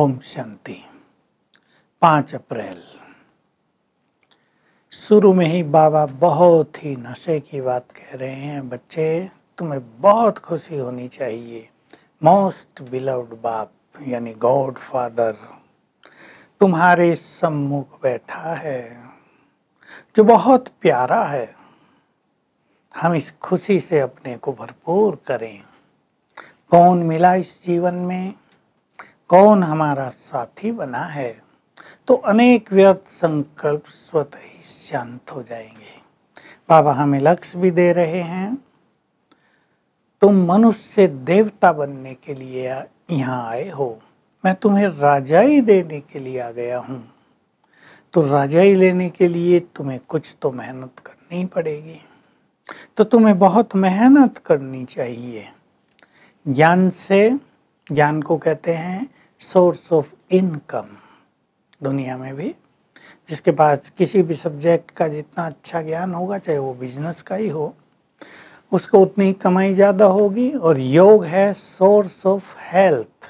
ओम शांति। 5 अप्रैल। शुरू में ही बाबा बहुत ही नशे की बात कह रहे हैं। बच्चे, तुम्हें बहुत खुशी होनी चाहिए। मोस्ट बिलव्ड बाप यानी गॉड फादर तुम्हारे सम्मुख बैठा है, जो बहुत प्यारा है। हम इस खुशी से अपने को भरपूर करें। कौन मिला इस जीवन में, कौन हमारा साथी बना है, तो अनेक व्यर्थ संकल्प स्वतः ही शांत हो जाएंगे। बाबा हमें लक्ष्य भी दे रहे हैं। तुम मनुष्य से देवता बनने के लिए यहाँ आए हो। मैं तुम्हें राजाई देने के लिए आ गया हूँ। तो राजाई लेने के लिए तुम्हें कुछ तो मेहनत करनी पड़ेगी। तो तुम्हें बहुत मेहनत करनी चाहिए। ज्ञान को कहते हैं सोर्स ऑफ इनकम। दुनिया में भी जिसके पास किसी भी सब्जेक्ट का जितना अच्छा ज्ञान होगा, चाहे वो बिजनेस का ही हो, उसको उतनी ही कमाई ज़्यादा होगी। और योग है सोर्स ऑफ हेल्थ।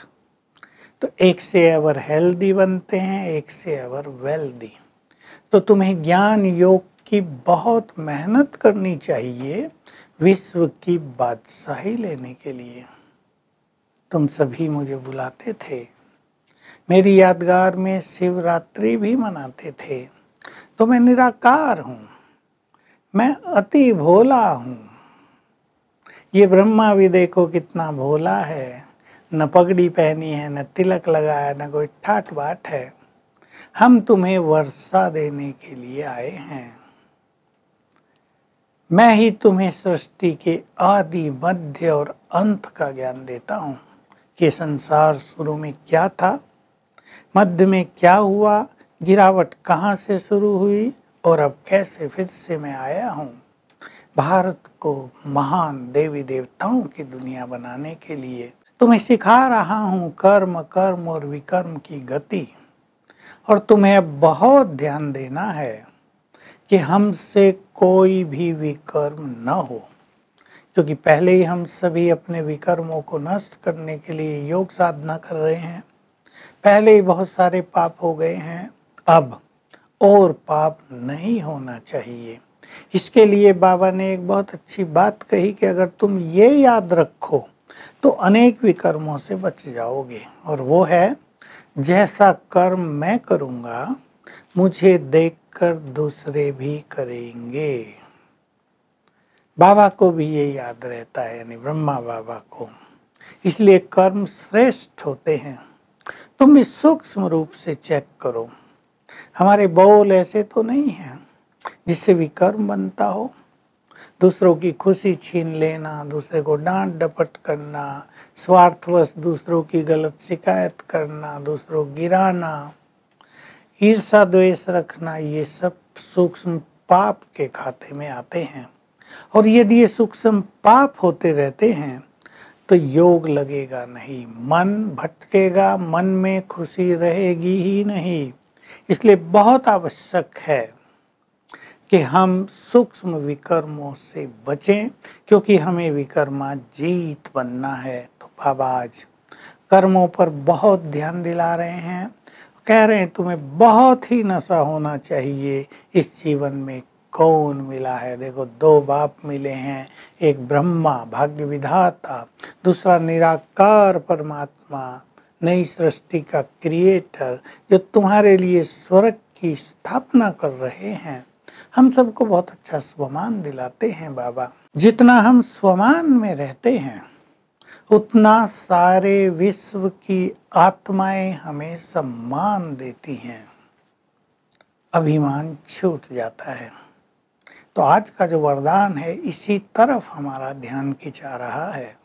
तो एक से एवर हेल्दी बनते हैं, एक से एवर वेल्दी। तो तुम्हें ज्ञान योग की बहुत मेहनत करनी चाहिए विश्व की बादशाही लेने के लिए। तुम सभी मुझे बुलाते थे, मेरी यादगार में शिवरात्रि भी मनाते थे। तो मैं निराकार हूँ, मैं अति भोला हूँ। ये ब्रह्मा भी देखो कितना भोला है। न पगड़ी पहनी है, न तिलक लगाया, न कोई ठाट बाट है। हम तुम्हें वर्षा देने के लिए आए हैं। मैं ही तुम्हें सृष्टि के आदि, मध्य और अंत का ज्ञान देता हूँ कि संसार शुरू में क्या था, मध्य में क्या हुआ, गिरावट कहाँ से शुरू हुई और अब कैसे फिर से मैं आया हूँ भारत को महान देवी देवताओं की दुनिया बनाने के लिए। तुम्हें सिखा रहा हूँ कर्म और विकर्म की गति। और तुम्हें अब बहुत ध्यान देना है कि हमसे कोई भी विकर्म न हो, क्योंकि पहले ही हम सभी अपने विकर्मों को नष्ट करने के लिए योग साधना कर रहे हैं। पहले ही बहुत सारे पाप हो गए हैं, अब और पाप नहीं होना चाहिए। इसके लिए बाबा ने एक बहुत अच्छी बात कही कि अगर तुम ये याद रखो तो अनेक विकर्मों से बच जाओगे। और वो है, जैसा कर्म मैं करूँगा मुझे देखकर दूसरे भी करेंगे। बाबा को भी ये याद रहता है, यानी ब्रह्मा बाबा को। इसलिए कर्म श्रेष्ठ होते हैं। तुम भी सूक्ष्म रूप से चेक करो। हमारे बोल ऐसे तो नहीं हैं जिससे विकर्म बनता हो। दूसरों की खुशी छीन लेना, दूसरे को डांट डपट करना, स्वार्थवश दूसरों की गलत शिकायत करना, दूसरों को गिराना, ईर्षा द्वेष रखना, ये सब सूक्ष्म पाप के खाते में आते हैं। और यदि ये सूक्ष्म पाप होते रहते हैं तो योग लगेगा नहीं, मन भटकेगा, मन में खुशी रहेगी ही नहीं। इसलिए बहुत आवश्यक है कि हम सूक्ष्म विकर्मों से बचें, क्योंकि हमें विकर्माजीत बनना है। तो बाबा आज कर्मों पर बहुत ध्यान दिला रहे हैं। कह रहे हैं तुम्हें बहुत ही नशा होना चाहिए। इस जीवन में कौन मिला है? देखो, 2 बाप मिले हैं, एक ब्रह्मा भाग्य विधाता, दूसरा निराकार परमात्मा, नई सृष्टि का क्रिएटर, जो तुम्हारे लिए स्वर्ग की स्थापना कर रहे हैं। हम सबको बहुत अच्छा स्वमान दिलाते हैं बाबा। जितना हम स्वमान में रहते हैं उतना सारे विश्व की आत्माएं हमें सम्मान देती हैं, अभिमान छूट जाता है। तो आज का जो वरदान है, इसी तरफ हमारा ध्यान खिंचा रहा है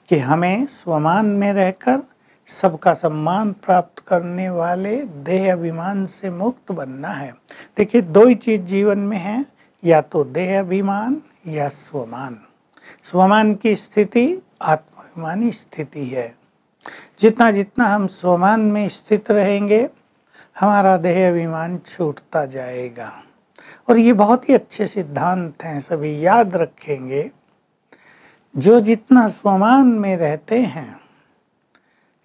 कि हमें स्वमान में रहकर सबका सम्मान प्राप्त करने वाले देह अभिमान से मुक्त बनना है। देखिए, 2 ही चीज जीवन में है, या तो देह अभिमान या स्वमान। स्वमान की स्थिति आत्माभिमानी स्थिति है। जितना जितना हम स्वमान में स्थित रहेंगे, हमारा देह अभिमान छूटता जाएगा। और ये बहुत ही अच्छे सिद्धांत हैं, सभी याद रखेंगे। जो जितना स्वमान में रहते हैं,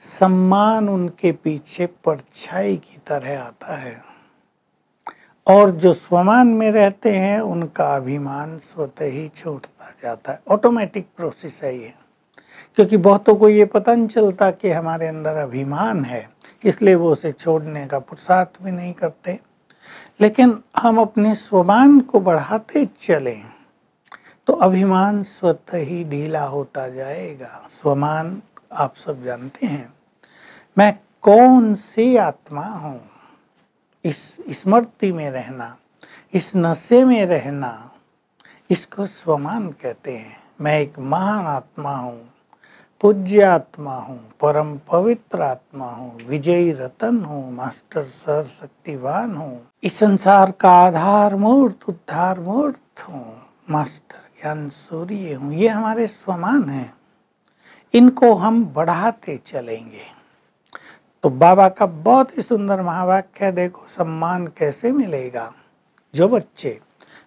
सम्मान उनके पीछे परछाई की तरह आता है, और जो स्वमान में रहते हैं उनका अभिमान स्वतः ही छूटता जाता है। ऑटोमेटिक प्रोसेस है ये, क्योंकि बहुतों को ये पता नहीं चलता कि हमारे अंदर अभिमान है, इसलिए वो उसे छोड़ने का पुरुषार्थ भी नहीं करते। लेकिन हम अपने स्वमान को बढ़ाते चलें तो अभिमान स्वतः ही ढीला होता जाएगा। स्वमान आप सब जानते हैं, मैं कौन सी आत्मा हूँ, इस स्मृति में रहना, इस नशे में रहना, इसको स्वमान कहते हैं। मैं एक महान आत्मा हूँ, पूज्य आत्मा हूँ, परम पवित्र आत्मा हूँ, विजयी रतन हूँ, मास्टर सर्वशक्तिवान हूँ, इस संसार का आधार मूर्त उद्धार मूर्त हूँ, मास्टर ज्ञान सूर्य हूँ। ये हमारे स्वमान हैं, इनको हम बढ़ाते चलेंगे। तो बाबा का बहुत ही सुंदर महावाक्य है, देखो सम्मान कैसे मिलेगा। जो बच्चे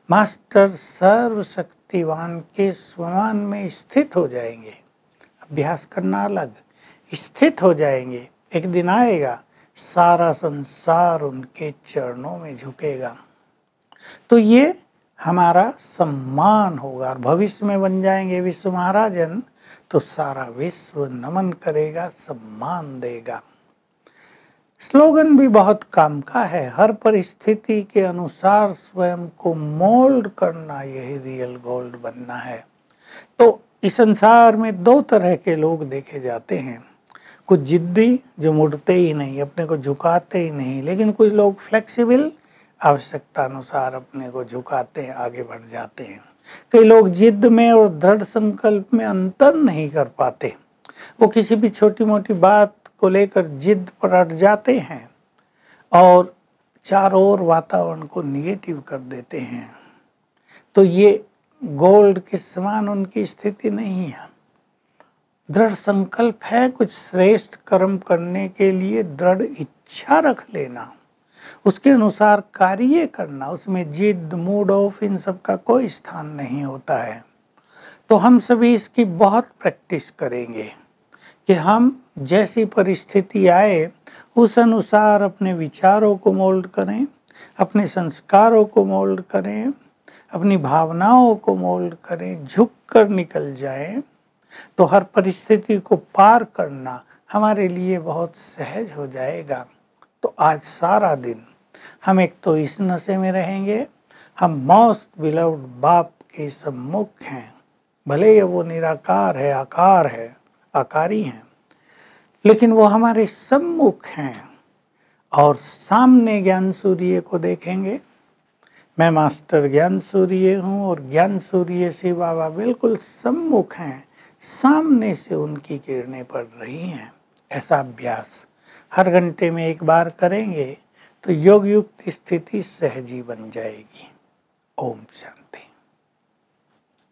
मास्टर सर्वशक्तिवान के स्वमान में स्थित हो जाएंगे, अभ्यास करना अलग, स्थित हो जाएंगे, एक दिन आएगा सारा संसार उनके चरणों में झुकेगा। तो ये हमारा सम्मान होगा, और भविष्य में बन जाएंगे विश्व महाराजन, तो सारा विश्व नमन करेगा, सम्मान देगा। स्लोगन भी बहुत काम का है, हर परिस्थिति के अनुसार स्वयं को मोल्ड करना, यही रियल गोल्ड बनना है। तो इस संसार में दो तरह के लोग देखे जाते हैं, कुछ जिद्दी जो मुड़ते ही नहीं, अपने को झुकाते ही नहीं, लेकिन कुछ लोग फ्लेक्सिबल, आवश्यकता अनुसार अपने को झुकाते हैं, आगे बढ़ जाते हैं। कई लोग जिद में और दृढ़ संकल्प में अंतर नहीं कर पाते, वो किसी भी छोटी मोटी बात को लेकर जिद पर अड़ जाते हैं और चारों ओर वातावरण को निगेटिव कर देते हैं। तो ये गोल्ड के समान उनकी स्थिति नहीं है। दृढ़ संकल्प है, कुछ श्रेष्ठ कर्म करने के लिए दृढ़ इच्छा रख लेना, उसके अनुसार कार्य करना, उसमें जिद मूड ऑफ इन सब का कोई स्थान नहीं होता है। तो हम सभी इसकी बहुत प्रैक्टिस करेंगे कि हम जैसी परिस्थिति आए उस अनुसार अपने विचारों को मोल्ड करें, अपने संस्कारों को मोल्ड करें, अपनी भावनाओं को मोल्ड करें, झुक कर निकल जाएं। तो हर परिस्थिति को पार करना हमारे लिए बहुत सहज हो जाएगा। तो आज सारा दिन हम एक तो इस नशे में रहेंगे, हम मोस्ट बिलव्ड बाप के सम्मुख हैं, भले वो निराकार है, आकार है, आकारी हैं, लेकिन वो हमारे सम्मुख हैं। और सामने ज्ञान सूर्य को देखेंगे, मैं मास्टर ज्ञान सूर्य हूँ और ज्ञान सूर्य से बाबा बिल्कुल सम्मुख हैं, सामने से उनकी किरणें पड़ रही हैं। ऐसा अभ्यास हर घंटे में एक बार करेंगे तो योग युक्त स्थिति सहजी बन जाएगी। ओम शांति।